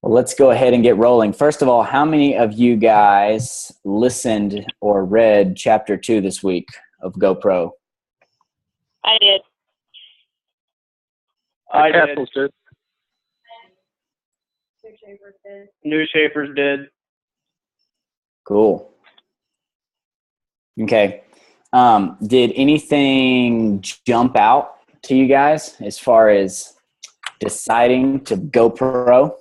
Well, let's go ahead and get rolling. First of all, how many of you guys listened or read chapter 2 this week of GoPro? I did. I did. New Schaefer's did. Cool. Okay. Did anything jump out to you guys as far as deciding to go pro?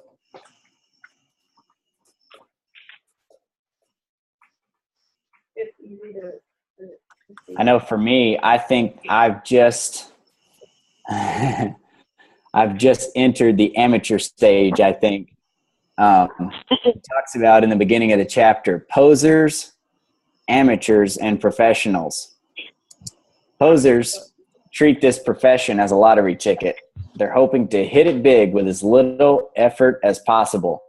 It's easy to I know for me, I think I've just I've just entered the amateur stage, I think. It talks about in the beginning of the chapter, posers, amateurs, and professionals. Posers treat this profession as a lottery ticket. They're hoping to hit it big with as little effort as possible.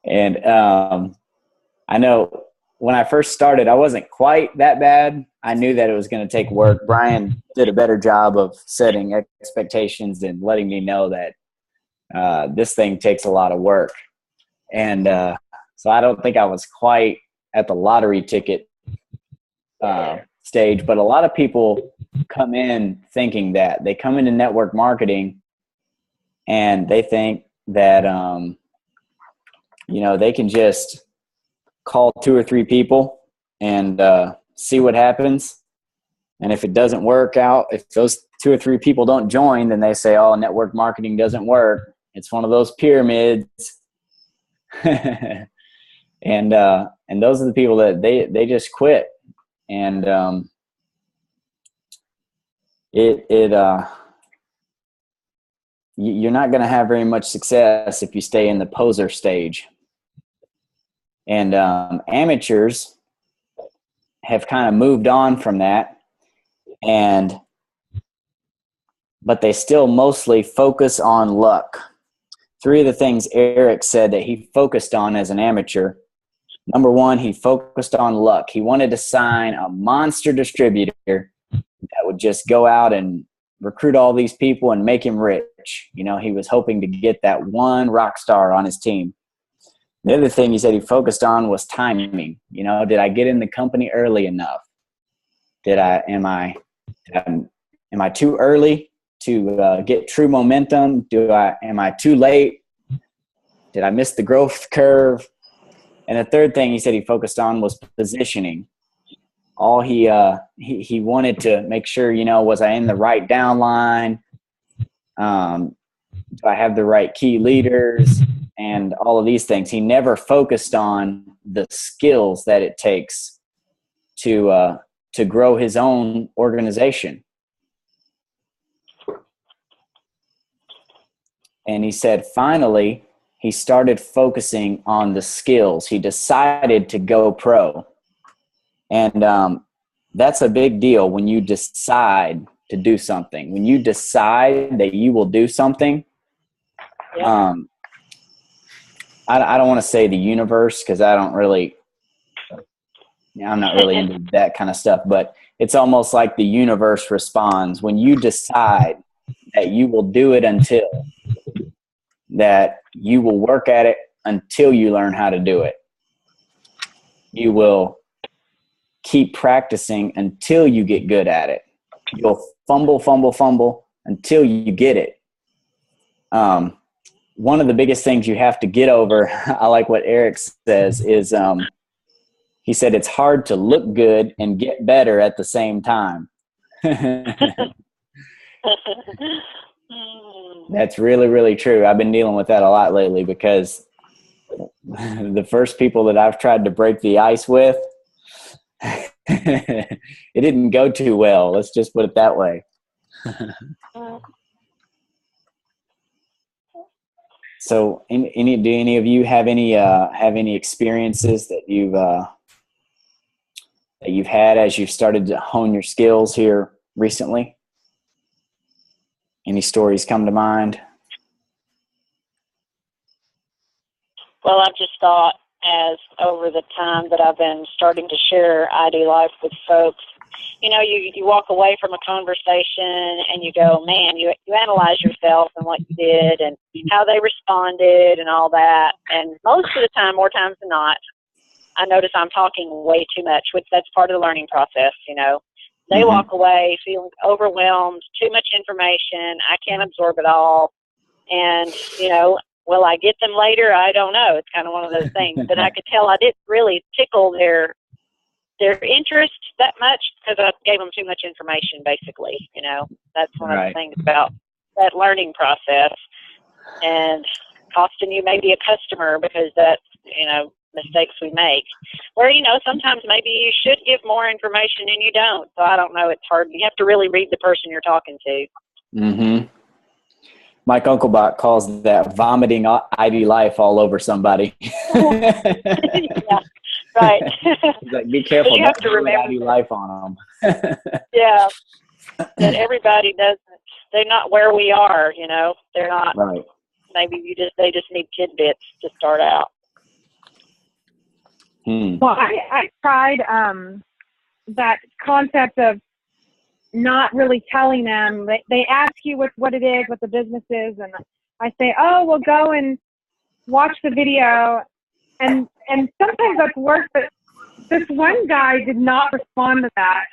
And I know when I first started, I wasn't quite that bad. I knew that it was going to take work. Brian did a better job of setting expectations and letting me know that this thing takes a lot of work. And so I don't think I was quite at the lottery ticket stage, but a lot of people come in thinking that. They come into network marketing and they think that, they can just call 2 or 3 people and see what happens. And if it doesn't work out, if those 2 or 3 people don't join, then they say, oh, network marketing doesn't work. It's one of those pyramids. and those are the people that they just quit. And you're not going to have very much success if you stay in the poser stage. And amateurs have kind of moved on from that, but they still mostly focus on luck. 3 of the things Eric said that he focused on as an amateur. Number 1, he focused on luck. He wanted to sign a monster distributor that would just go out and recruit all these people and make him rich. He was hoping to get that one rock star on his team. The other thing he said he focused on was timing. Did I get in the company early enough? Am I too early to get true momentum? Am I too late? Did I miss the growth curve? And the third thing he said he focused on was positioning. All he wanted to make sure, was I in the right downline? Do I have the right key leaders? And all of these things. He never focused on the skills that it takes to grow his own organization. And he said, finally, he started focusing on the skills. He decided to go pro. And that's a big deal when you decide to do something. When you decide that you will do something, I don't want to say the universe because I'm not really into that kind of stuff, but it's almost like the universe responds when you decide that you will do it that you will work at it until you learn how to do it. You will keep practicing until you get good at it. You'll fumble until you get it. One of the biggest things you have to get over, I like what Eric says, is he said it's hard to look good and get better at the same time. That's really, really true. I've been dealing with that a lot lately because the first people that I've tried to break the ice with, it didn't go too well. Let's just put it that way. So, do any of you have any experiences that you've had as you've started to hone your skills here recently? Any stories come to mind? Well, I've just thought as over the time that I've been starting to share ID Life with folks, you walk away from a conversation and you go, man, you analyze yourself and what you did and how they responded and all that. And most of the time, more times than not, I notice I'm talking way too much, which that's part of the learning process, They walk away feeling overwhelmed, too much information. I can't absorb it all. And, will I get them later? I don't know. It's kind of one of those things. But I could tell I didn't really tickle their interest that much because I gave them too much information, basically. That's one of the things about that learning process and costing you maybe a customer because that's, mistakes we make. Where, sometimes maybe you should give more information and you don't. So I don't know. It's hard. You have to really read the person you're talking to. Mm-hmm. Mike Unclebach calls that vomiting Ivy Life all over somebody. Yeah, right. He's like, be careful. You have to remember Ivy Life on them. Yeah. That everybody doesn't. They're not where we are. They're not. Right. Maybe they just need tidbits to start out. Well, I tried that concept of not really telling them. They ask you what it is, what the business is, and I say, oh, well, go and watch the video. And sometimes that's worse, but this one guy did not respond to that.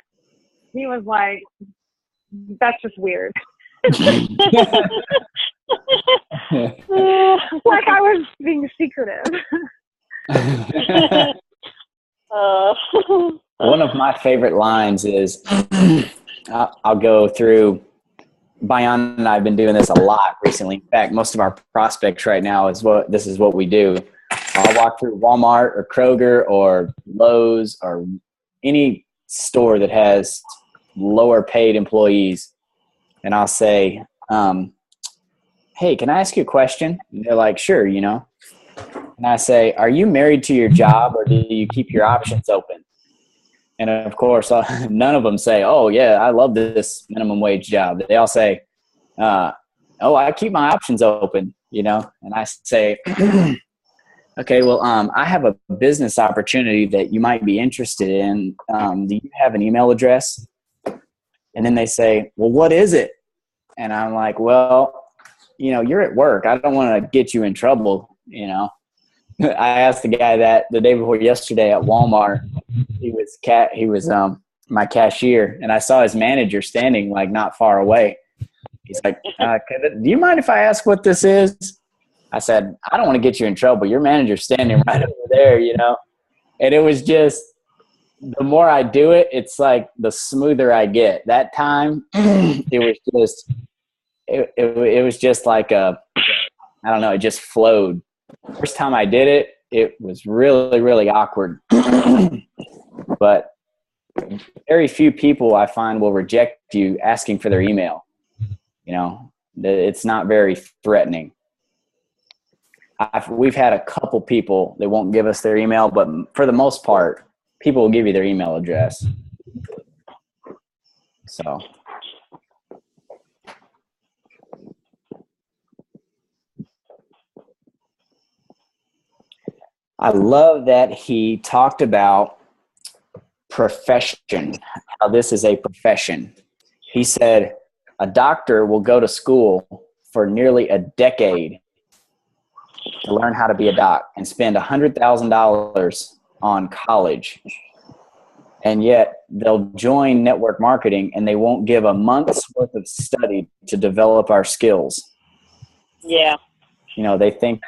He was like, that's just weird. Like I was being secretive. One of my favorite lines is, I'll go through, Bayan and I have been doing this a lot recently. In fact, most of our prospects right now this is what we do. I'll walk through Walmart or Kroger or Lowe's or any store that has lower paid employees. And I'll say, hey, can I ask you a question? And they're like, sure, And I say, are you married to your job or do you keep your options open? And of course, none of them say, oh, yeah, I love this minimum wage job. They all say, oh, I keep my options open, And I say, okay, well, I have a business opportunity that you might be interested in. Do you have an email address? And then they say, well, what is it? And I'm like, well, you're at work. I don't want to get you in trouble, I asked the guy that the day before yesterday at Walmart. He was my cashier, and I saw his manager standing like not far away. He's like, do you mind if I ask what this is? I said, I don't want to get you in trouble. Your manager's standing right over there, And it was just, the more I do it, it's like the smoother I get. That time, it was just like I don't know, it just flowed. First time I did it, it was really, really awkward. But very few people I find will reject you asking for their email. It's not very threatening. We've had a couple people that won't give us their email, but for the most part, people will give you their email address. So. I love that he talked about profession, how this is a profession. He said a doctor will go to school for nearly a decade to learn how to be a doc and spend $100,000 on college. And yet they'll join network marketing and they won't give a month's worth of study to develop our skills. Yeah. They think.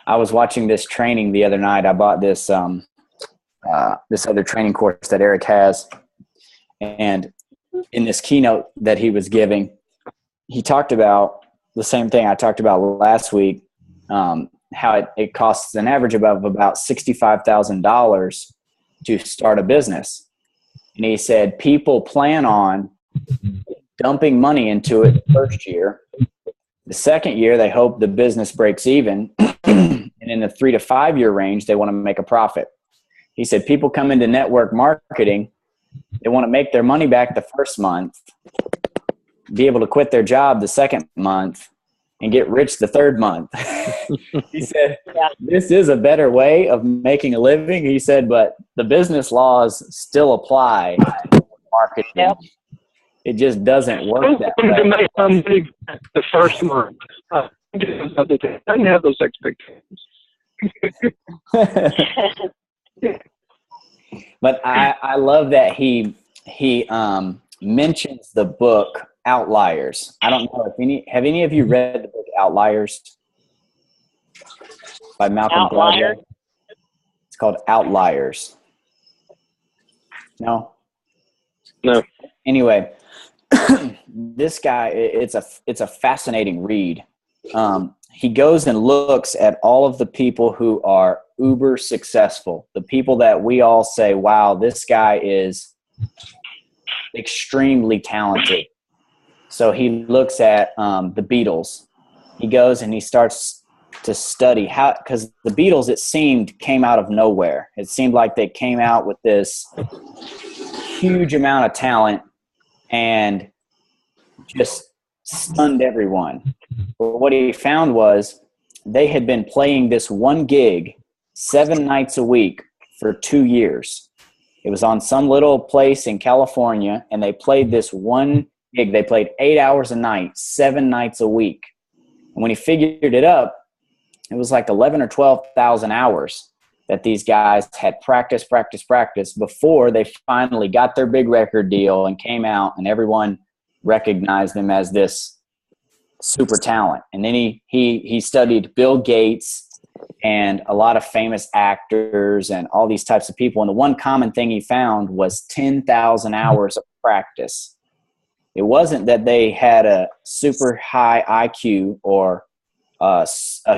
I was watching this training the other night. I bought this this other training course that Eric has. And in this keynote that he was giving, he talked about the same thing I talked about last week, how it costs an average of about $65,000 to start a business. And he said people plan on dumping money into it the first year. The second year, they hope the business breaks even. And in the 3 to 5 year range, they want to make a profit. He said people come into network marketing. They want to make their money back the first month, be able to quit their job the second month, and get rich the third month. He said, This is a better way of making a living. He said, but the business laws still apply. marketing. Yep. It just doesn't work that way. To make something the first month. I didn't have those expectations. But I love that he mentions the book Outliers. I don't know if have any of you read the book Outliers by Malcolm Outliers? Gladwell? It's called Outliers. No? No. Anyway, this guy, it's a fascinating read. He goes and looks at all of the people who are uber successful, the people that we all say, wow, this guy is extremely talented. So he looks at the Beatles. He goes and he starts to study how, because the Beatles, it seemed, came out of nowhere. It seemed like they came out with this huge amount of talent and just stunned everyone. But what he found was they had been playing this one gig 7 nights a week for 2 years. It was on some little place in California, and they played this one gig. They played 8 hours a night, 7 nights a week. And when he figured it up, it was like 11 or 12,000 hours that these guys had practiced before they finally got their big record deal and came out, and everyone recognized them as this super talent. And then he studied Bill Gates and a lot of famous actors and all these types of people. And the one common thing he found was 10,000 hours of practice. It wasn't that they had a super high IQ or a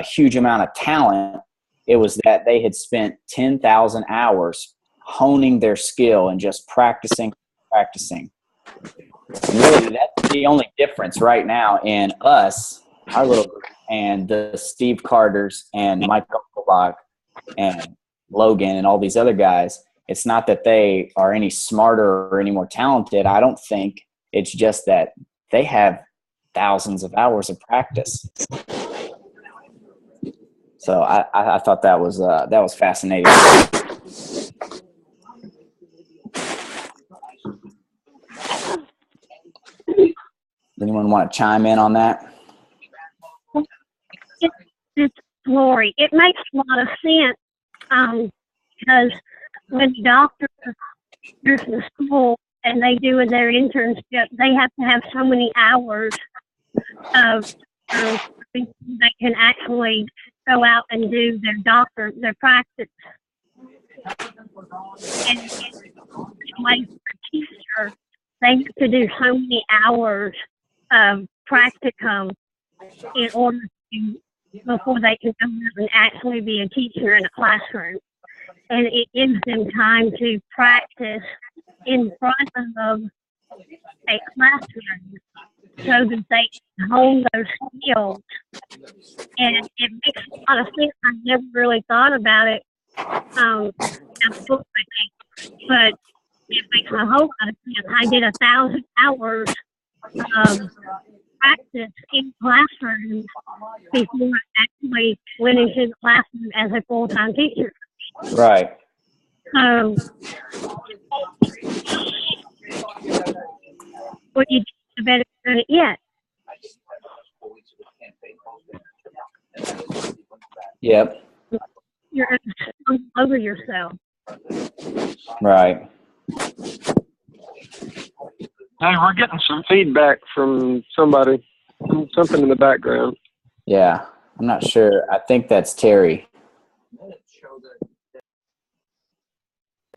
huge amount of talent. It was that they had spent 10,000 hours honing their skill and just practicing. And really, that's the only difference right now in us, our little group, and the Steve Carters and Mike Unclebach and Logan and all these other guys. It's not that they are any smarter or any more talented. I don't think. It's just that they have thousands of hours of practice. So I thought that was fascinating. Anyone want to chime in on that? It's glory. It makes a lot of sense because when doctors go to school and they do their internship, they have to have so many hours of they can actually go out and do their practice. And like a teacher, they have to do so many hours of practicum in order to, before they can come out and actually be a teacher in a classroom. And it gives them time to practice in front of a classroom so that they can hone those skills. And it makes a lot of sense. I never really thought about it but it makes a whole lot of sense. I did 1,000 hours of practice in classrooms before I actually went into the classroom as a full-time teacher. Right. What you do better than it yet. Yep. You're all over yourself. Right. Hey, we're getting some feedback from somebody, something in the background. Yeah. I'm not sure. I think that's Terry.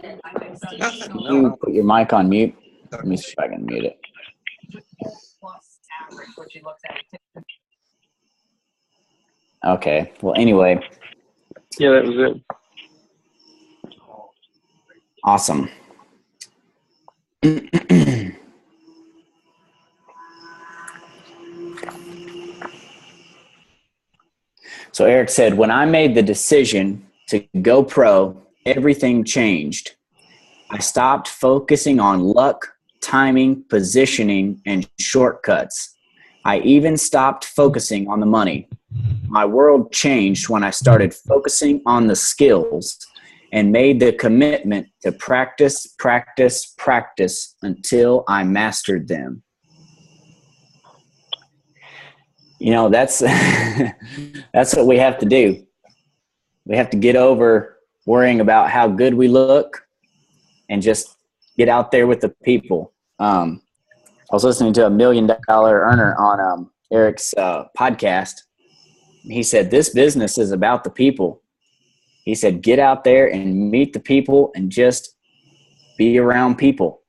You put your mic on mute. Let me see if I can mute it. Okay. Well, anyway. Yeah, that was it. Awesome. So Eric said, when I made the decision to go pro, everything changed. I stopped focusing on luck, timing, positioning, and shortcuts. I even stopped focusing on the money. My world changed when I started focusing on the skills and made the commitment to practice, practice, practice until I mastered them. You know, that's that's what we have to do. We have to get over worrying about how good we look and just get out there with the people. I was listening to a $1 Million Earner on Eric's podcast. He said, this business is about the people. He said, get out there and meet the people and just be around people.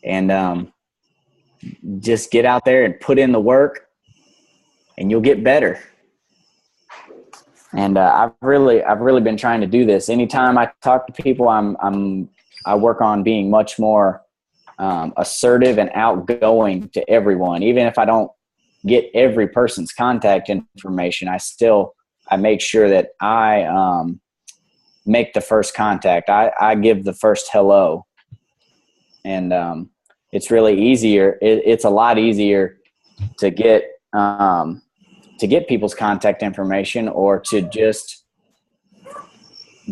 And just get out there and put in the work, and you'll get better. And I've really been trying to do this. Anytime I talk to people, I work on being much more assertive and outgoing to everyone. Even if I don't get every person's contact information, I make sure that I make the first contact. I give the first hello, and it's really easier. It's a lot easier to get people's contact information, or to just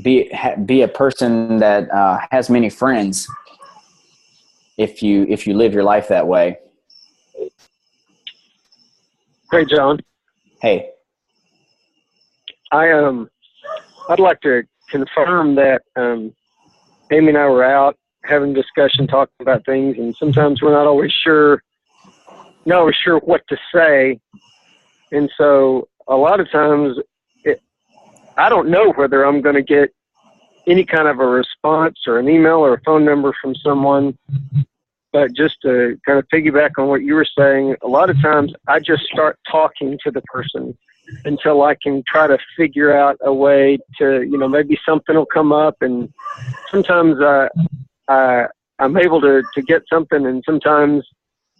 be a person that has many friends if you live your life that way. Hey, John. Hey. I'd like to confirm that Amy and I were out having a discussion, talking about things, and sometimes we're not always sure what to say. And so a lot of times I don't know whether I'm going to get any kind of a response or an email or a phone number from someone. But just to kind of piggyback on what you were saying, a lot of times I just start talking to the person until I can try to figure out a way to, maybe something will come up. And sometimes I'm able to get something, and sometimes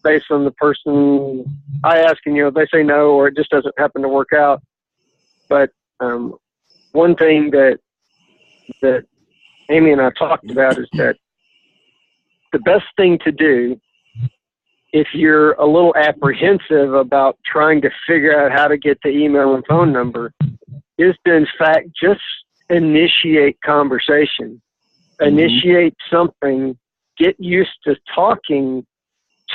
based on the person I ask and, they say no, or it just doesn't happen to work out. But one thing that Amy and I talked about is that the best thing to do if you're a little apprehensive about trying to figure out how to get the email and phone number is to, in fact, just initiate conversation, initiate something, get used to talking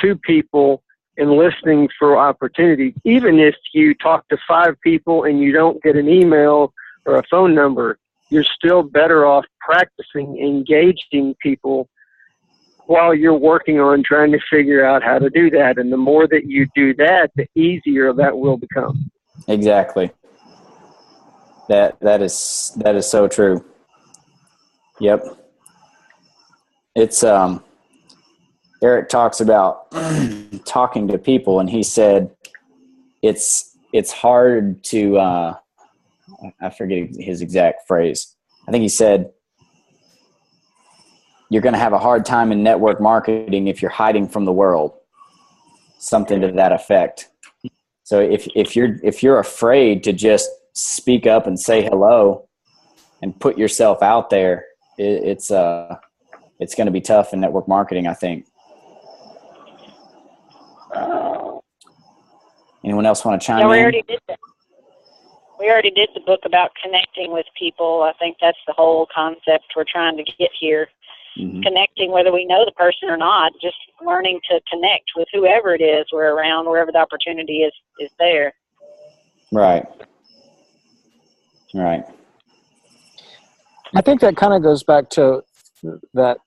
to people and listening for opportunities. Even if you talk to 5 people and you don't get an email or a phone number, you're still better off practicing engaging people while you're working on trying to figure out how to do that. And the more that you do that, the easier that will become. Exactly. That is so true. Yep. It's Eric talks about talking to people, and he said it's hard to I forget his exact phrase. I think he said you're going to have a hard time in network marketing if you're hiding from the world. Something to that effect. So if you're afraid to just speak up and say hello and put yourself out there, it's going to be tough in network marketing, I think. Anyone else want to chime in? We already did the book about connecting with people. I think that's the whole concept we're trying to get here. Mm-hmm. Connecting, whether we know the person or not, just learning to connect with whoever it is we're around, wherever the opportunity is there. Right. I think that kind of goes back to that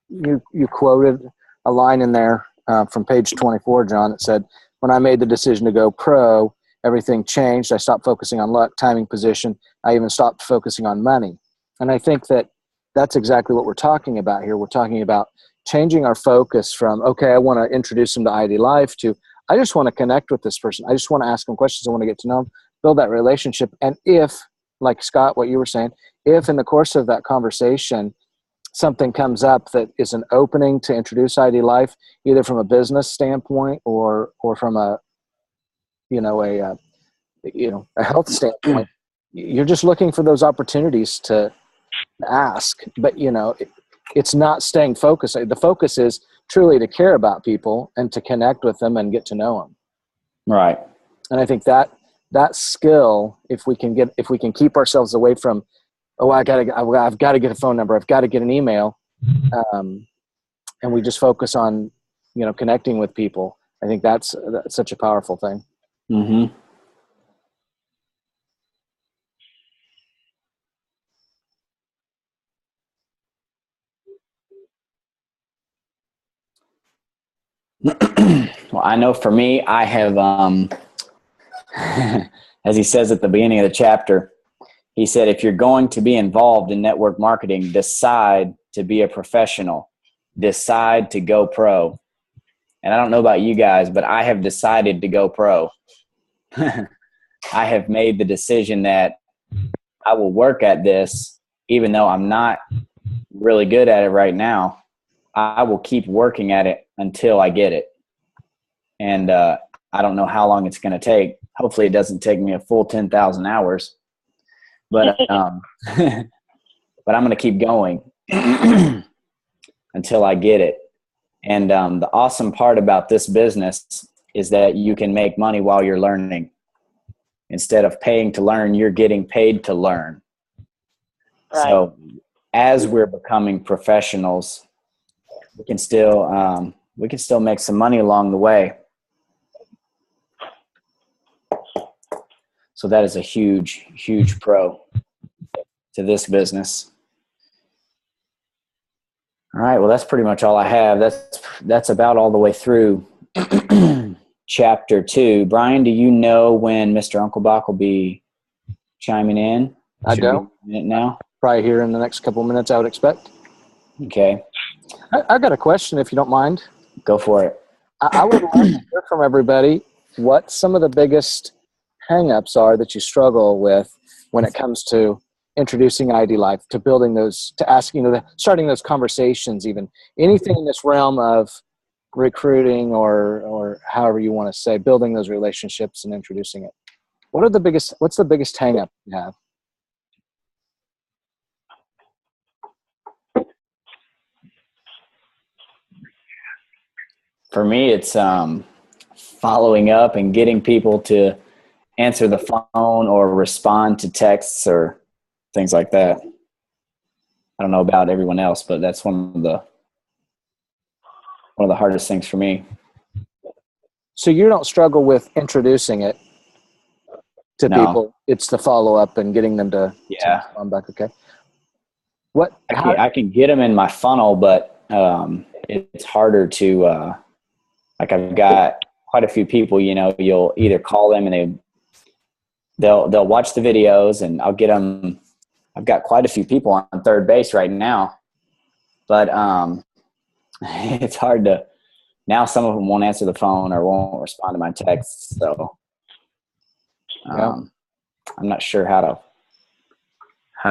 you quoted a line in there from page 24, John, that said, when I made the decision to go pro, everything changed. I stopped focusing on luck, timing, position. I even stopped focusing on money. And I think that's exactly what we're talking about here. We're talking about changing our focus from, okay, I want to introduce them to ID Life, to I just want to connect with this person. I just want to ask them questions. I want to get to know them, build that relationship. And if, like Scott, what you were saying, if in the course of that conversation, something comes up that is an opening to introduce ID Life, either from a business standpoint or from a health standpoint, you're just looking for those opportunities to ask. But it's not staying focused. The focus is truly to care about people and to connect with them and get to know them. Right. And I think that skill, if we can keep ourselves away from oh, I've got to get a phone number. I've got to get an email. And we just focus on, connecting with people. I think that's such a powerful thing. Mm-hmm. Well, I know for me, I have, as he says at the beginning of the chapter, he said, if you're going to be involved in network marketing, decide to be a professional, decide to go pro. And I don't know about you guys, but I have decided to go pro. I have made the decision that I will work at this, even though I'm not really good at it right now. I will keep working at it until I get it. And I don't know how long it's going to take. Hopefully it doesn't take me a full 10,000 hours. But but I'm going to keep going until I get it. And the awesome part about this business is that you can make money while you're learning. Instead of paying to learn, you're getting paid to learn. Right. So as we're becoming professionals, we can still make some money along the way. So that is a huge, huge pro to this business. All right. Well, that's pretty much all I have. That's about all the way through chapter 2. Brian, do you know when Mr. Unclebach will be chiming in? I don't. Now? Probably here in the next couple of minutes, I would expect. Okay. I got a question, if you don't mind. Go for it. I would like to hear from everybody what some of the biggest hang-ups are that you struggle with when it comes to introducing ID Life, to building those, to asking, starting those conversations, even anything in this realm of recruiting or however you want to say, building those relationships and introducing it. What's the biggest hang-up you have? For me, it's following up and getting people to answer the phone or respond to texts or things like that. I don't know about everyone else, but that's one of the hardest things for me. So you don't struggle with introducing it to people. It's the follow-up and getting them to respond back. Okay. I can get them in my funnel, but it's harder to I've got quite a few people, you'll either call them and they'll watch the videos, and I'll get them. I've got quite a few people on third base right now, but it's hard to, now some of them won't answer the phone or won't respond to my texts. So I'm not sure how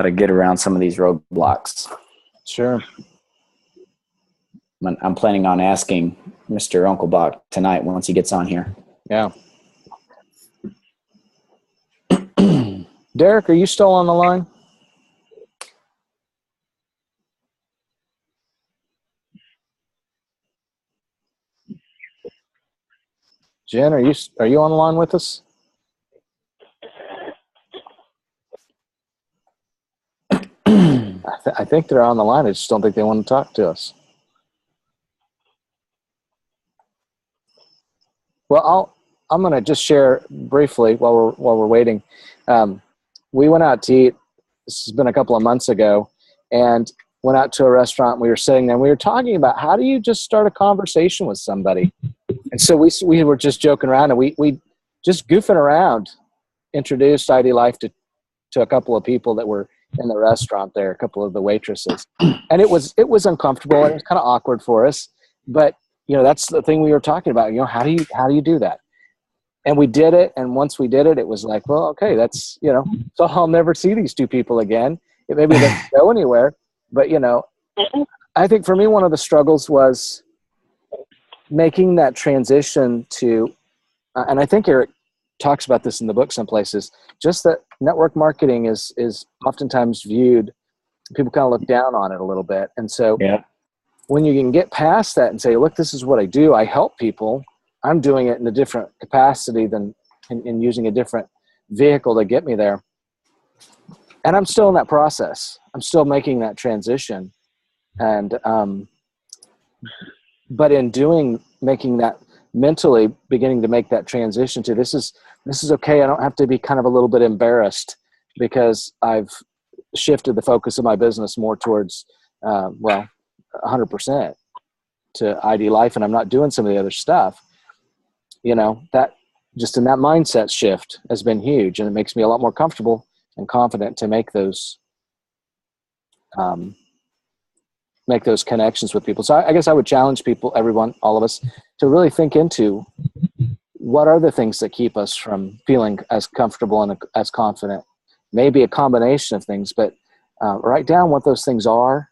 to get around some of these roadblocks. Sure. I'm planning on asking Mr. Unclebach tonight once he gets on here. Yeah. Derek, are you still on the line? Jen, are you on the line with us? I think they're on the line. I just don't think they want to talk to us. Well, I'm going to just share briefly while we're waiting. We went out to eat. This has been a couple of months ago, and went out to a restaurant. We were sitting there, and we were talking about how do you just start a conversation with somebody. And so we were just joking around, and we just goofing around, introduced ID Life to a couple of people that were in the restaurant there, a couple of the waitresses, and it was uncomfortable and it was kind of awkward for us. But that's the thing we were talking about. How do you do that? And we did it, and once we did it, it was like, well, okay, that's so I'll never see these two people again. It maybe doesn't go anywhere, but I think for me one of the struggles was making that transition to, and I think Eric talks about this in the book some places, just that network marketing is oftentimes viewed, people kind of look down on it a little bit. And so when you can get past that and say, look, this is what I do. I help people. I'm doing it in a different capacity than in using a different vehicle to get me there. and I'm still in that process. I'm still making that transition. And, but in making that mentally beginning to make that transition to this is okay. I don't have to be kind of a little bit embarrassed because I've shifted the focus of my business more towards, 100% to ID Life, and I'm not doing some of the other stuff. That just in that mindset shift has been huge, and it makes me a lot more comfortable and confident to make those connections with people. So I guess I would challenge people, everyone, all of us, to really think into what are the things that keep us from feeling as comfortable and as confident. Maybe a combination of things, but write down what those things are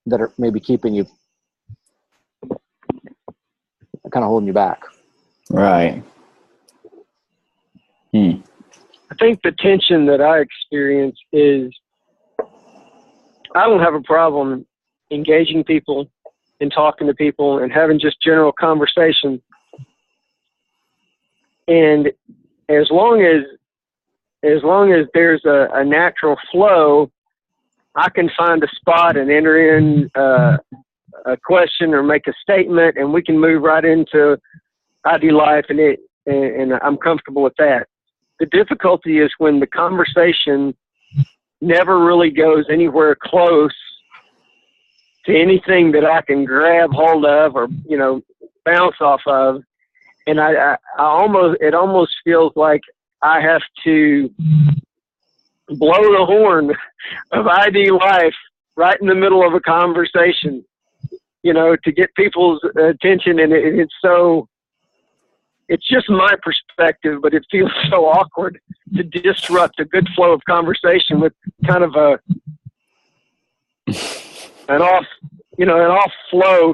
that are maybe keeping you, kind of holding you back. Right. I think the tension that I experience is I don't have a problem engaging people and talking to people and having just general conversation. And as long as there's a natural flow, I can find a spot and enter in a question or make a statement, and we can move right into ID Life, and I'm comfortable with that. The difficulty is when the conversation never really goes anywhere close to anything that I can grab hold of or, bounce off of. And it almost feels like I have to blow the horn of ID Life right in the middle of a conversation, to get people's attention. And it's just my perspective, but it feels so awkward to disrupt a good flow of conversation with kind of an off flow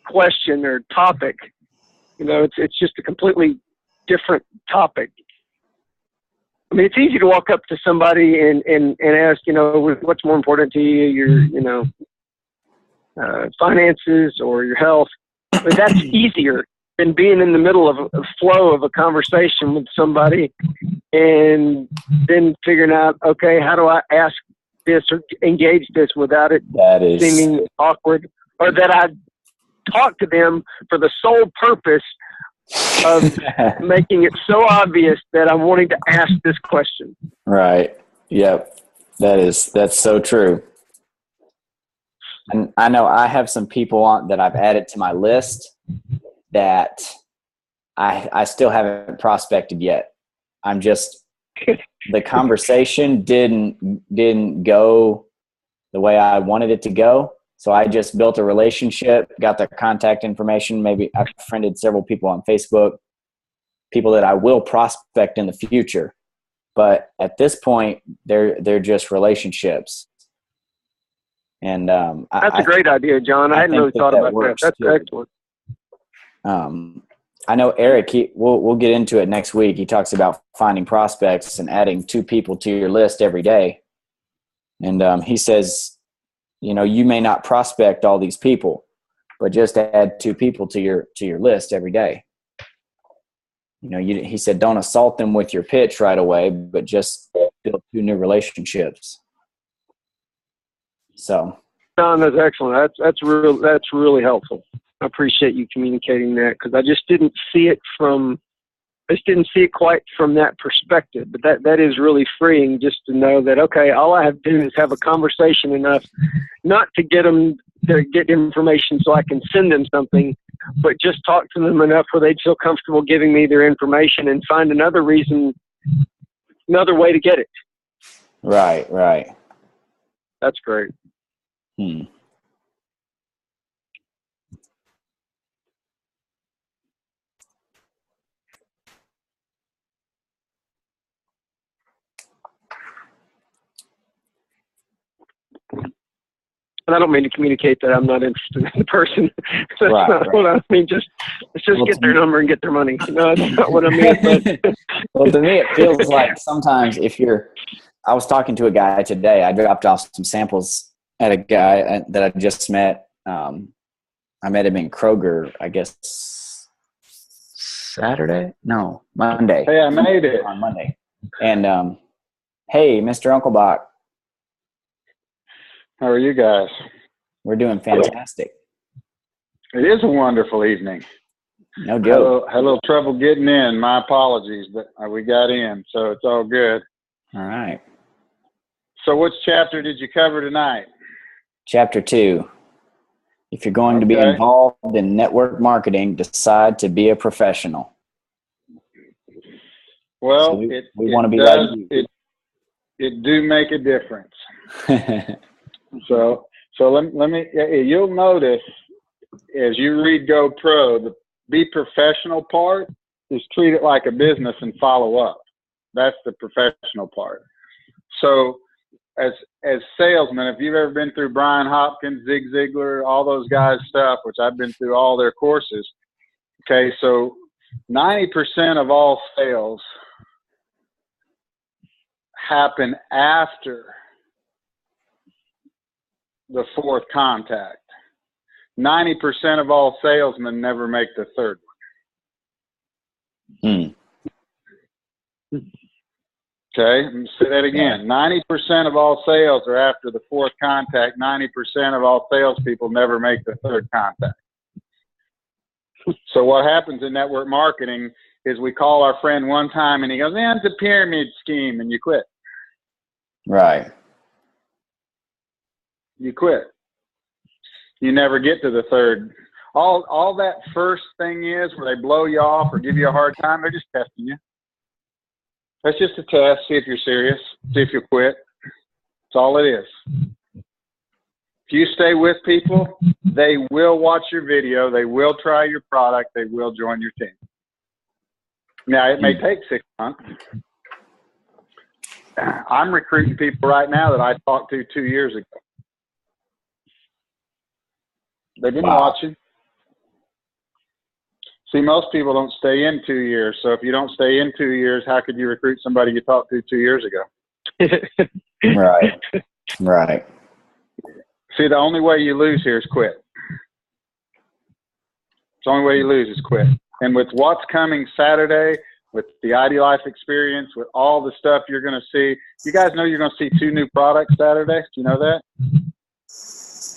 question or topic. It's just a completely different topic. I mean, it's easy to walk up to somebody and ask, what's more important to you, your, finances or your health. But that's easier than being in the middle of a flow of a conversation with somebody and then figuring out, okay, how do I ask this or engage this without it seeming awkward, or that I talk to them for the sole purpose of making it so obvious that I'm wanting to ask this question. Right. Yep. That's so true. And I know I have some people that I've added to my list that I still haven't prospected yet. I'm just, the conversation didn't go the way I wanted it to go. So I just built a relationship, got their contact information. Maybe I've friended several people on Facebook, people that I will prospect in the future. But at this point, they're just relationships. And that's a great idea, John. I hadn't really thought about that. That's excellent. I know Eric, we'll get into it next week. He talks about finding prospects and adding 2 people to your list every day. And he says, you may not prospect all these people, but just add 2 people to your list every day. He said, don't assault them with your pitch right away, but just build 2 new relationships. So, John, that's excellent. That's really helpful. I appreciate you communicating that, because I just didn't see it quite from that perspective. But that is really freeing, just to know that, okay, all I have to do is have a conversation enough, not to get them to get information so I can send them something, but just talk to them enough where they'd feel comfortable giving me their information and find another way to get it. Right. That's great. And I don't mean to communicate that I'm not interested in the person. That's not what I mean. Let's just get their number and get their money. No, that's not what I mean. But. Well, to me, it feels like sometimes I was talking to a guy today. I dropped off some samples at a guy that I just met. I met him in Kroger, I guess, Monday. Hey, I made it. On Monday. And Hey, Mr. Unclebach. How are you guys? We're doing fantastic. It is a wonderful evening. No joke. Had a little trouble getting in. My apologies, but we got in, so it's all good. All right. So which chapter did you cover tonight? Chapter 2. If you're going to be Okay. involved in network marketing, decide to be a professional. Well, So we want to be does, like you. it do make a difference. So let me, you'll notice as you read Go Pro, the be professional part is treat it like a business and follow up. That's the professional part. So as salesmen, if you've ever been through Brian Hopkins, Zig Ziglar, all those guys' stuff, which I've been through all their courses. Okay, so 90% of all sales happen after the fourth contact. 90% of all salesmen never make the third one. Okay, let me say that again. 90% of all sales are after the fourth contact. 90% of all salespeople never make the third contact. So what happens in network marketing is we call our friend one time and he goes, it's a pyramid scheme, and you quit. Right. You quit. You never get to the third. All that first thing is where they blow you off or give you a hard time, they're just testing you. That's just a test. See if you're serious. See if you'll quit. That's all it is. If you stay with people, they will watch your video. They will try your product. They will join your team. Now, it may take 6 months. I'm recruiting people right now that I talked to 2 years ago. They've been watching. See, most people don't stay in 2 years. So if you don't stay in 2 years, how could you recruit somebody you talked to 2 years ago? Right. Right. See, the only way you lose here is quit. The only way you lose is quit. And with what's coming Saturday, with the ID Life experience, with all the stuff you're going to see, you guys know you're going to see 2 new products Saturday. Do you know that?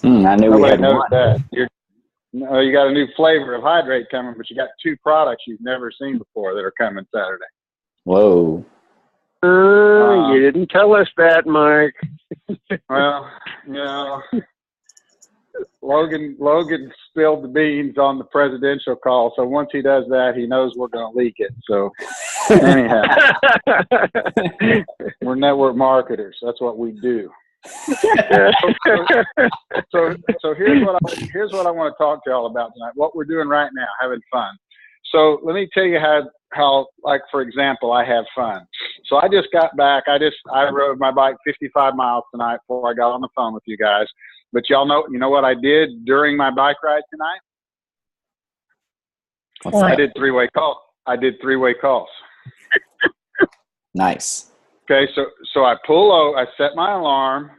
I knew Nobody we had knows one. that. You got a new flavor of Hydrate coming, but you got 2 products you've never seen before that are coming Saturday. Whoa. You didn't tell us that, Mike. Well, Logan spilled the beans on the presidential call, so once he does that, he knows we're going to leak it. So anyhow, we're network marketers. That's what we do. So here's what I want to talk to y'all about tonight. What we're doing right now, having fun. So let me tell you how like, for example, I have fun. So I just got back. I rode my bike 55 miles tonight before I got on the phone with you guys. But you know what I did during my bike ride tonight? I did 3-way calls. Nice. Okay, so I pull over. I set my alarm.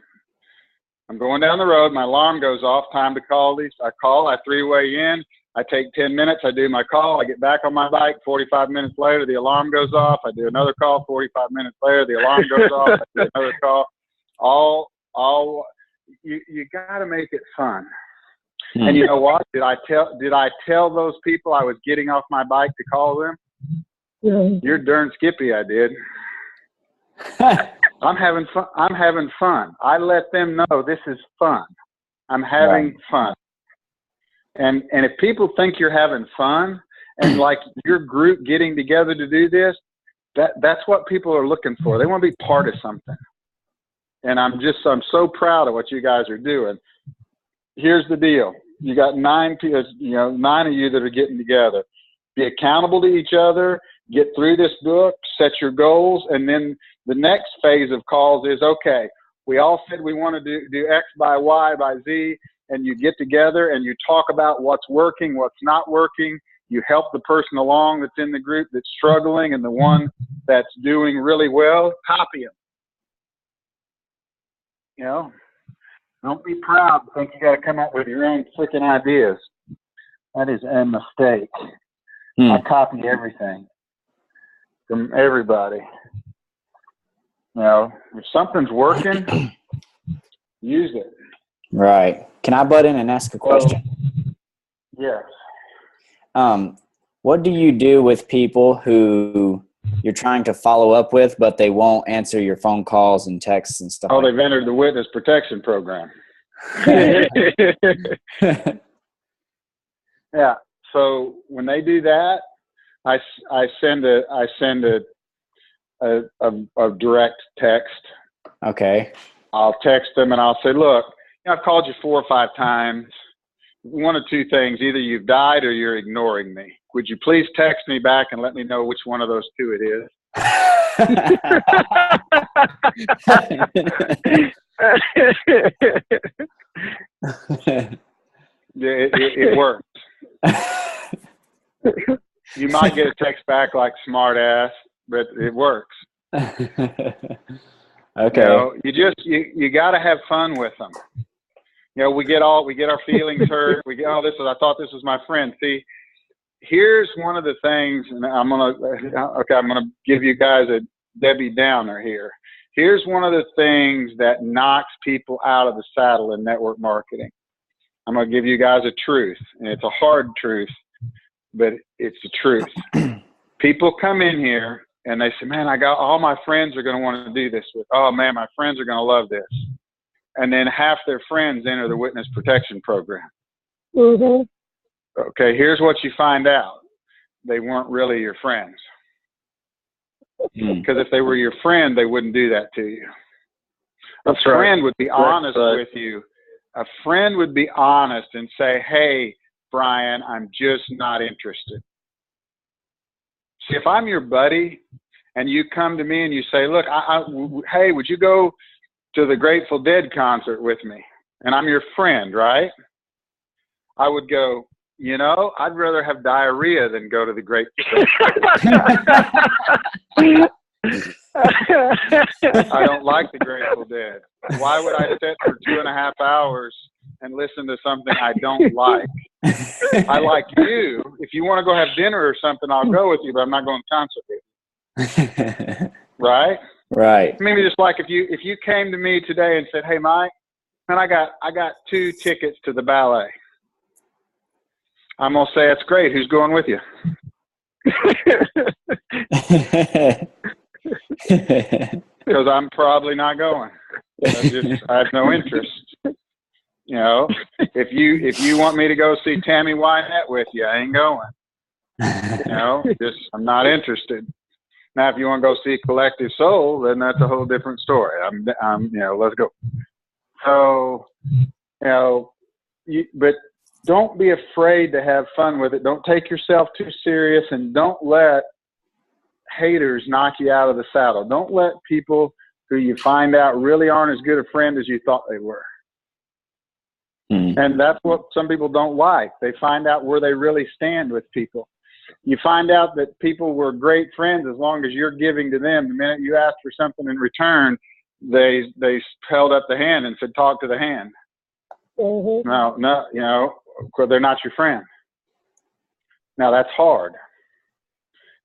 I'm going down the road. My alarm goes off. Time to call these. I 3-way in. I take 10 minutes. I do my call. I get back on my bike. 45 minutes later, the alarm goes off. I do another call. 45 minutes later, the alarm goes off. I do another call. You got to make it fun. And you know what? Did I tell those people I was getting off my bike to call them? You're darn skippy. I did. I'm having fun. I let them know this is fun. I'm having fun. And if people think you're having fun and like your group getting together to do this, that's what people are looking for. They want to be part of something. And I'm so proud of what you guys are doing. Here's the deal. You got 9 of you that are getting together. Be accountable to each other, get through this book, set your goals, and then the next phase of calls is, okay, we all said we want to do X by Y by Z, and you get together and you talk about what's working, what's not working. You help the person along that's in the group that's struggling, and the one that's doing really well, copy them. You know, don't be proud to think you got to come up with your own freaking ideas. That is a mistake. I copy everything from everybody. You know, if something's working, use it. Right. Can I butt in and ask a question? Yes. What do you do with people who you're trying to follow up with, but they won't answer your phone calls and texts and stuff? Oh, like they've entered the witness protection program. Yeah. So when they do that, I send a direct text. Okay. I'll text them and I'll say, look, I've called you 4 or 5 times. One of two things: either you've died or you're ignoring me. Would you please text me back and let me know which one of those two it is? It works. You might get a text back like "smart ass," but it works. Okay. You got to have fun with them. We get our feelings hurt. We get, I thought this was my friend. See, here's one of the things, and I'm gonna give you guys a Debbie Downer here. Here's one of the things that knocks people out of the saddle in network marketing. I'm gonna give you guys a truth, and it's a hard truth, but it's the truth. People come in here and they say, man, all my friends are going to want to do this with. Oh man, my friends are going to love this. And then half their friends enter the witness protection program. Mm-hmm. Okay, here's what you find out. They weren't really your friends. Because if they were your friend, they wouldn't do that to you. A friend would be honest with you. A friend would be honest and say, hey, Brian, I'm just not interested. See, if I'm your buddy and you come to me and you say, look, hey, would you go to the Grateful Dead concert with me? And I'm your friend, right? I would go, I'd rather have diarrhea than go to the Grateful Dead. I don't like the Grateful Dead. Why would I sit for 2.5 hours and listen to something I don't like? I like you. If you want to go have dinner or something, I'll go with you, but I'm not going to concert with you. Right? Right. Maybe just like if you came to me today and said, hey, Mike, man, I got 2 tickets to the ballet. I'm going to say, that's great. Who's going with you? Because I'm probably not going. I have no interest. If you want me to go see Tammy Wynette with you, I ain't going. I'm not interested. Now, if you want to go see Collective Soul, then that's a whole different story. Let's go. So, but don't be afraid to have fun with it. Don't take yourself too serious, and don't let haters knock you out of the saddle. Don't let people who you find out really aren't as good a friend as you thought they were. And that's what some people don't like. They find out where they really stand with people. You find out that people were great friends as long as you're giving to them. The minute you ask for something in return, they held up the hand and said, talk to the hand. Mm-hmm. No, they're not your friend. Now that's hard.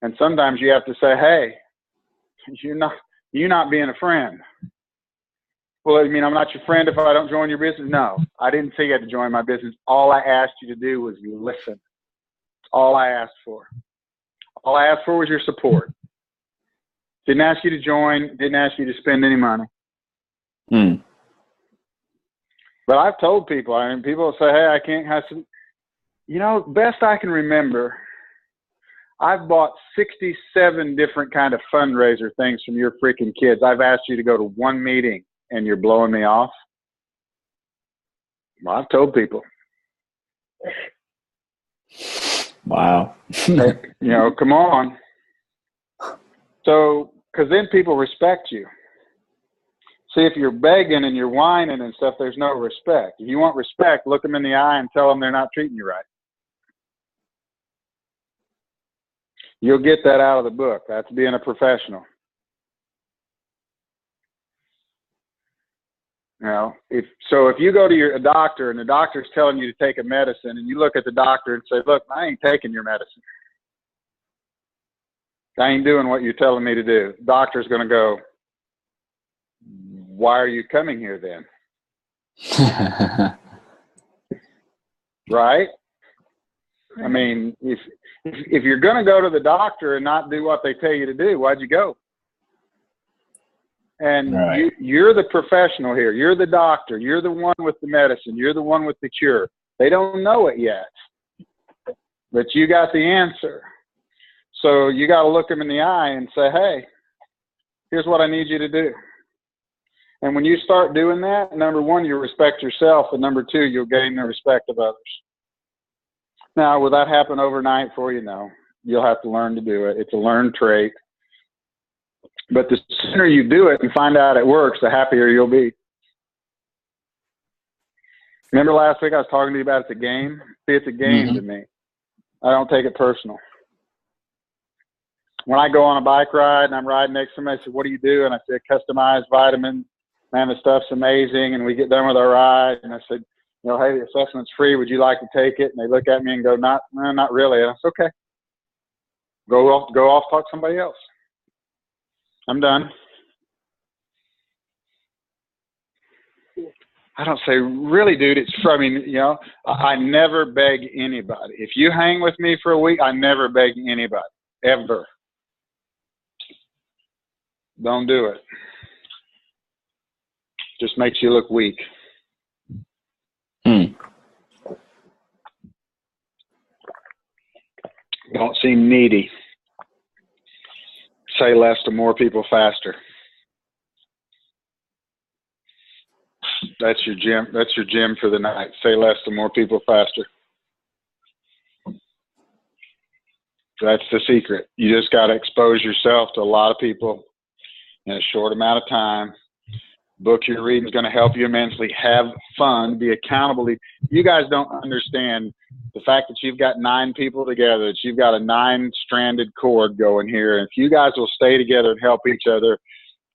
And sometimes you have to say, hey, you're not being a friend. Well, I'm not your friend if I don't join your business? No, I didn't say you had to join my business. All I asked you to do was listen. All I asked for. All I asked for was your support. Didn't ask you to join. Didn't ask you to spend any money. But I've told people, people say, hey, I can't have some, best I can remember, I've bought 67 different kind of fundraiser things from your freaking kids. I've asked you to go to one meeting and you're blowing me off. Well, I've told people. Wow. Hey, come on. So, because then people respect you. See, if you're begging and you're whining and stuff, there's no respect. If you want respect, look them in the eye and tell them they're not treating you right. You'll get that out of the book. That's being a professional. If you go to a doctor and the doctor's telling you to take a medicine and you look at the doctor and say, look, I ain't taking your medicine. I ain't doing what you're telling me to do. The doctor's going to go, why are you coming here then? Right? I mean, if you're going to go to the doctor and not do what they tell you to do, why'd you go? And right. you're the professional here. You're the doctor. You're the one with the medicine. You're the one with the cure. They don't know it yet, but you got the answer. So you got to look them in the eye and say, hey, here's what I need you to do. And when you start doing that, number one, you'll respect yourself. And number two, you'll gain the respect of others. Now, will that happen overnight for you? No. You'll have to learn to do it. It's a learned trait. But the sooner you do it and find out it works, the happier you'll be. Remember last week I was talking to you about it's a game? See, it's a game to me. I don't take it personal. When I go on a bike ride and I'm riding next to somebody, I say, what do you do? And I say, customized vitamins. Man, the stuff's amazing. And we get done with our ride. And I said, you know, hey, the assessment's free. Would you like to take it? And they look at me and go, not really. And I said, okay. Go off, talk to somebody else. I'm done. I don't say, really, dude, it's from, I mean, you know, I never beg anybody. If you hang with me for a week, I never beg anybody, ever. Don't do it. Just makes you look weak. Don't seem needy. Say less to more people faster. That's your gym. That's your gym for the night. Say less to more people faster. That's the secret. You just got to expose yourself to a lot of people in a short amount of time. Book your reading is going to help you immensely. Have fun. Be accountable. You guys don't understand the fact that you've got 9 people together, that you've got a 9-stranded cord going here. And if you guys will stay together and help each other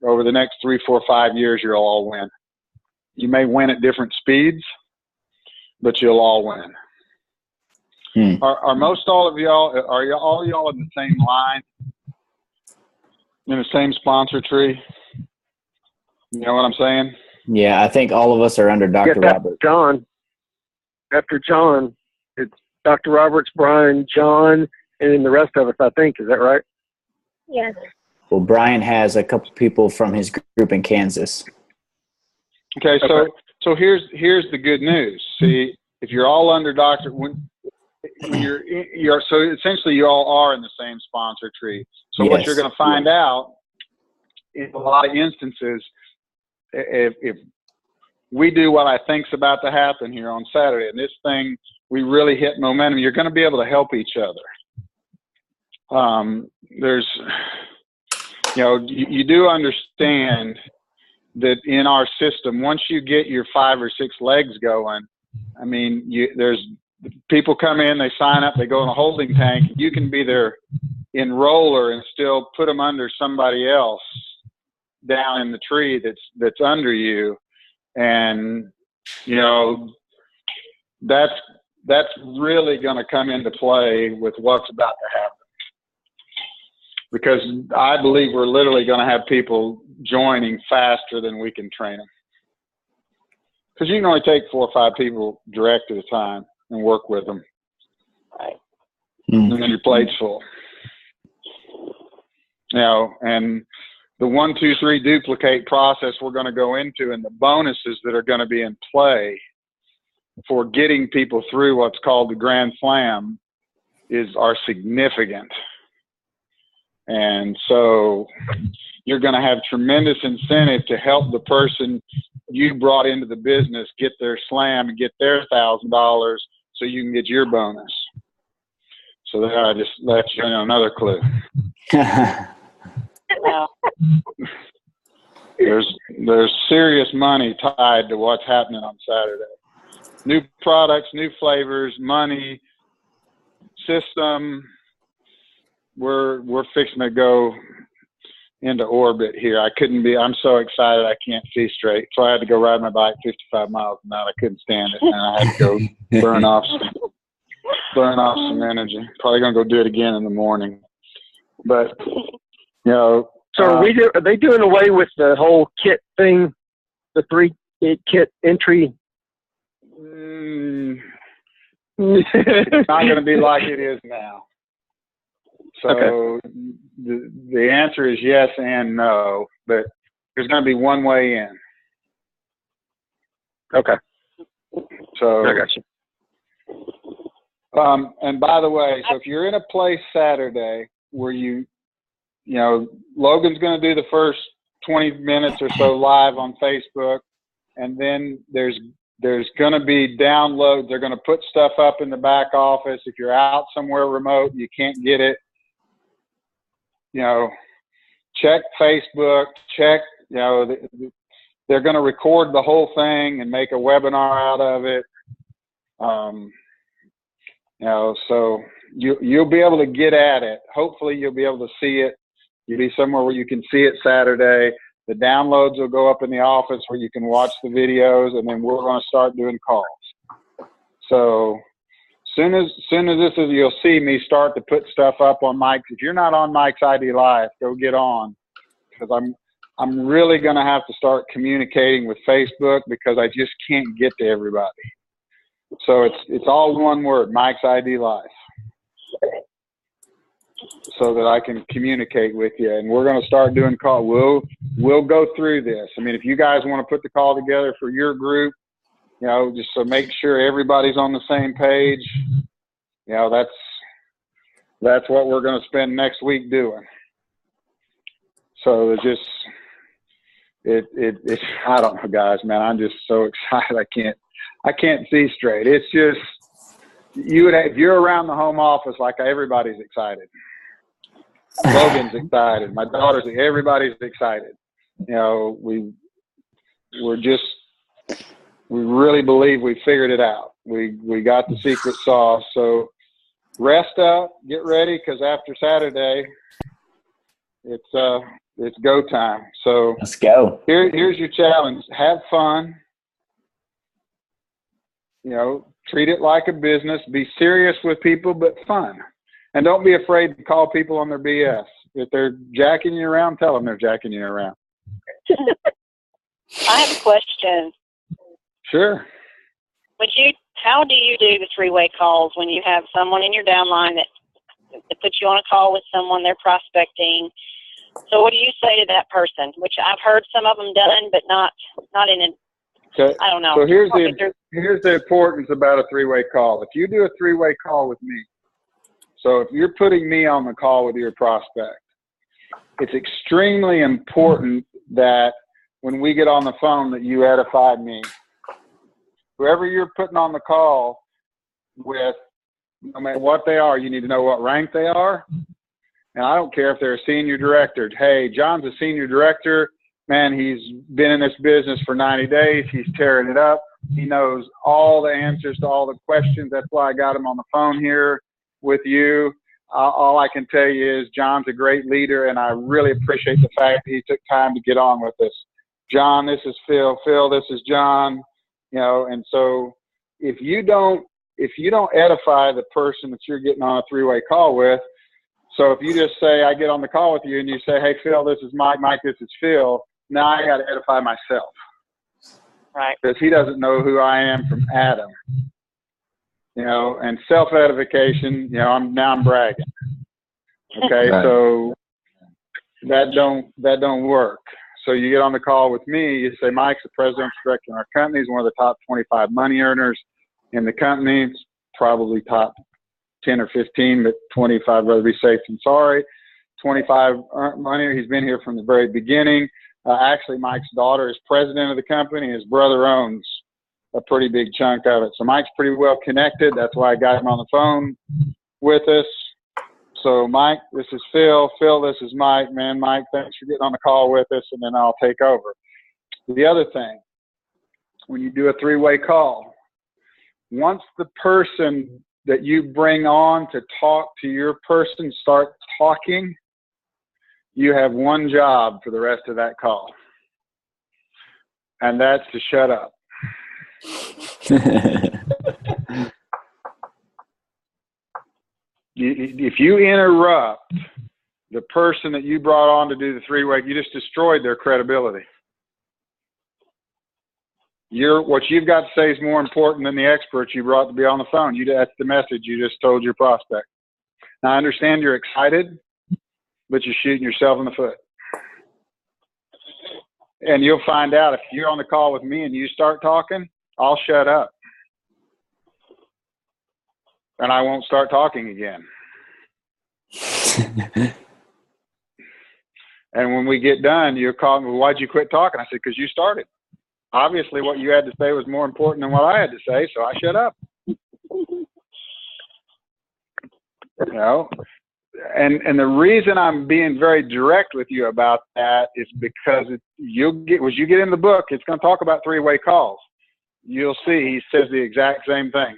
over the next 3, 4, 5 years, you'll all win. You may win at different speeds, but you'll all win. Are most all of y'all, are all y'all in the same line, in the same sponsor tree? You know what I'm saying? Yeah, I think all of us are under Dr. Roberts. After John, it's Dr. Roberts, Brian, John, and then the rest of us, I think. Is that right? Yes. Well, Brian has a couple people from his group in Kansas. Okay, so here's the good news. See, if you're all under Dr. When you're so essentially you all are in the same sponsor tree. So what you're going to find out in a lot of instances, if we do what I think's about to happen here on Saturday, and this thing we really hit momentum, you're going to be able to help each other. There's, you know, you do understand that in our system, once you get your 5 or 6 legs going, I mean, there's people come in, they sign up, they go in a holding tank. You can be their enroller and still put them under somebody else down in the tree that's under you. And, you know, that's really going to come into play with what's about to happen. Because I believe we're literally going to have people joining faster than we can train them. Because you can only take 4 or 5 people direct at a time and work with them. Right. And then your plate's full. You know, and the 1, 2, 3 duplicate process we're going to go into and the bonuses that are going to be in play for getting people through what's called the Grand Slam are significant. And so you're going to have tremendous incentive to help the person you brought into the business get their slam and get their $1,000 so you can get your bonus. So there, I just let you know another clue. There's serious money tied to what's happening on Saturday. New products, new flavors, money, system. We're fixing to go into orbit here. I'm so excited I can't see straight. So I had to go ride my bike 55 miles an hour. I couldn't stand it. And I had to go burn off some energy. Probably going to go do it again in the morning. But, you know. So are they doing away with the whole kit thing the 3 kit entry? It's not going to be like it is now. So Okay. the answer is yes and no, but there's going to be one way in. Okay. So I got you. And by the way, so if you're in a place Saturday where you know, Logan's going to do the first 20 minutes or so live on Facebook, and then there's going to be downloads. They're going to put stuff up in the back office. If you're out somewhere remote, you can't get it. You know, check Facebook, check, you know, they're going to record the whole thing and make a webinar out of it. You know, so you'll be able to get at it. Hopefully you'll be able to see it. You'll be somewhere where you can see it Saturday. The downloads will go up in the office where you can watch the videos, and then we're going to start doing calls. So soon as this is, you'll see me start to put stuff up on Mike's. If you're not on Mike's ID Live, go get on, because I'm really going to have to start communicating with Facebook, because I just can't get to everybody. So it's all one word, Mike's ID Live, so that I can communicate with you. And we're going to start doing call. We'll go through this. I mean, if you guys want to put the call together for your group, you know, just so make sure everybody's on the same page, you know, that's what we're going to spend next week doing. So it's I don't know, guys, man, I'm just so excited. I can't see straight. It's just, if you're around the home office, like, everybody's excited. Logan's excited. My daughter's, everybody's excited. You know, we really believe we figured it out. We got the secret sauce. So rest up, get ready, because after Saturday, it's go time. So Let's go. Here's your challenge. Have fun. You know, treat it like a business. Be serious with people, but fun. And don't be afraid to call people on their BS. If they're jacking you around, tell them they're jacking you around. I have a question. Sure. How do you do the three-way calls when you have someone in your downline that puts you on a call with someone, they're prospecting? So what do you say to that person? Which I've heard some of them done, but not in an, Okay. I don't know. So here's the importance about a three-way call. If you do a three-way call with me, so if you're putting me on the call with your prospect, it's extremely important that when we get on the phone that you edify me. Whoever you're putting on the call with, no matter what they are, you need to know what rank they are. And I don't care if they're a senior director. Hey, John's a senior director. Man, he's been in this business for 90 days. He's tearing it up. He knows all the answers to all the questions. That's why I got him on the phone here with you. All I can tell you is John's a great leader, and I really appreciate the fact that he took time to get on with us. John, this is Phil. Phil, this is John. You know, and so if you don't edify the person that you're getting on a three-way call with, so if you just say, I get on the call with you and you say, hey, Phil, this is Mike. Mike, this is Phil. Now I got to edify myself. Right. Because he doesn't know who I am from Adam. You know, and self-edification, you know, I'm bragging. Okay, Right. so that don't work. So you get on the call with me, you say, Mike's the president director in our company. He's one of the top 25 money earners in the company. It's probably top 10 or 15, but 25, rather be safe than sorry. 25 money. He's been here from the very beginning. Actually, Mike's daughter is president of the company. His brother owns a pretty big chunk of it. So Mike's pretty well connected. That's why I got him on the phone with us. So Mike, this is Phil. Phil, this is Mike. Man, Mike, thanks for getting on the call with us, and then I'll take over. The other thing, when you do a three-way call, once the person that you bring on to talk to your person starts talking, you have one job for the rest of that call, and that's to shut up. If you interrupt the person that you brought on to do the three-way, you just destroyed their credibility. what you've got to say is more important than the experts you brought to be on the phone. That's the message you just told your prospect. Now, I understand you're excited, but you're shooting yourself in the foot. And you'll find out if you're on the call with me and you start talking, I'll shut up. And I won't start talking again. And when we get done, you'll call me, why'd you quit talking? I said, because you started. Obviously, what you had to say was more important than what I had to say, so I shut up. You know, and the reason I'm being very direct with you about that is because as you get in the book, it's going to talk about three-way calls. You'll see he says the exact same thing.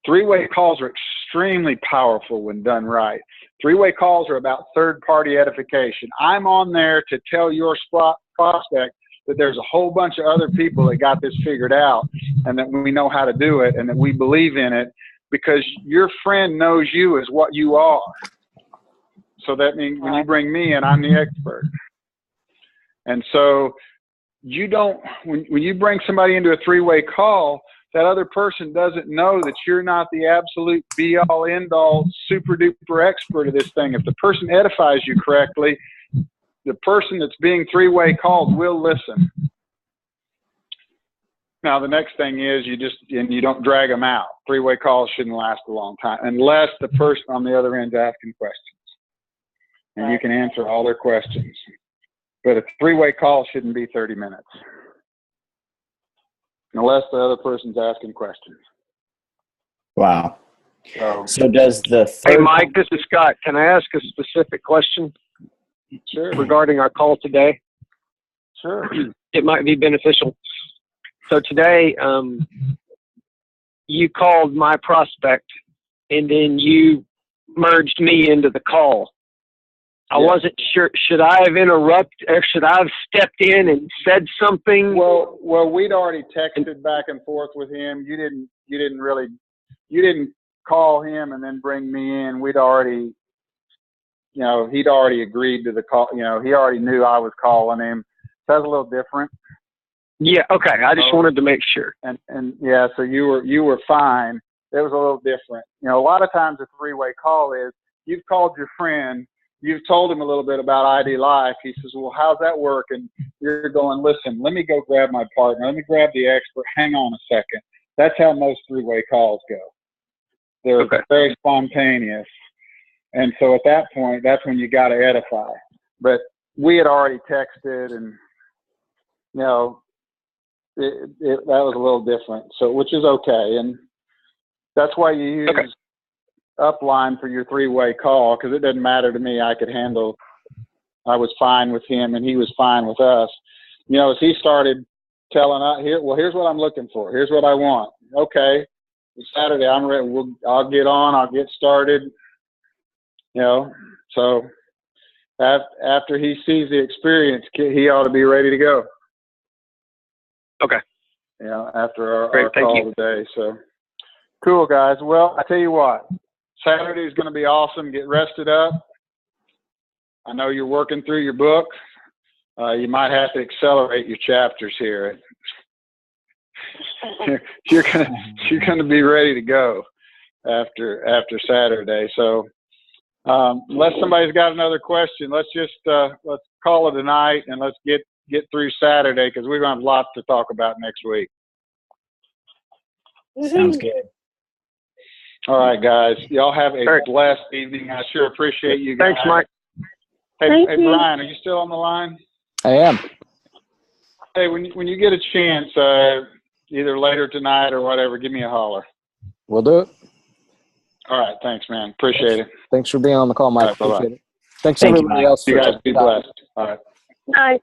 Three-way calls are extremely powerful when done right. Three-way calls are about third-party edification. I'm on there to tell your prospect that there's a whole bunch of other people that got this figured out and that we know how to do it and that we believe in it, because your friend knows you as what you are. So that means when you bring me in, I'm the expert. And so when you bring somebody into a three-way call, that other person doesn't know that you're not the absolute be-all, end-all, super-duper expert of this thing. If the person edifies you correctly, the person that's being three-way called will listen. Now, the next thing is you don't drag them out. Three-way calls shouldn't last a long time unless the person on the other end is asking questions. And you can answer all their questions. But a three-way call shouldn't be 30 minutes. Unless the other person's asking questions. Wow. So does the third... Hey, Mike, this is Scott. Can I ask a specific question? Sure. Regarding our call today? Sure. It might be beneficial. So today, you called my prospect, and then you merged me into the call. I wasn't sure. Should I have interrupted, or should I have stepped in and said something? Well, we'd already texted back and forth with him. You didn't call him and then bring me in. We'd already, he'd already agreed to the call. He already knew I was calling him. So that's a little different. Yeah. Okay. I just wanted to make sure. And yeah, so you were fine. It was a little different. A lot of times a three-way call is you've called your friend. You've told him a little bit about ID Life. He says, well, how's that work? And you're going, listen, let me go grab my partner. Let me grab the expert. Hang on a second. That's how most three-way calls go. They're very spontaneous. And so at that point, that's when you got to edify. But we had already texted and, that was a little different. So, which is okay. And that's why you use upline for your three-way call, because it doesn't matter to me. I was fine with him and he was fine with us. As he started telling us, here's what I'm looking for. Here's what I want. Okay. It's Saturday. I'm ready. I'll get on. I'll get started. So after he sees the experience, he ought to be ready to go. Okay. After our call today. So cool, guys. Well, I tell you what, Saturday is going to be awesome. Get rested up. I know you're working through your book. You might have to accelerate your chapters here. You're gonna be ready to go after Saturday. So unless somebody's got another question, let's call it a night and let's get through Saturday, because we're gonna have lots to talk about next week. Sounds good. All right, guys. Y'all have a blessed evening. I sure appreciate you guys. Thanks, Mike. Hey, Brian, are you still on the line? I am. Hey, when you get a chance, either later tonight or whatever, give me a holler. We'll do it. All right. Thanks, man. Appreciate it. Thanks for being on the call, Mike. All right, Appreciate it. Thanks, everybody else. You guys be blessed. All right. Bye.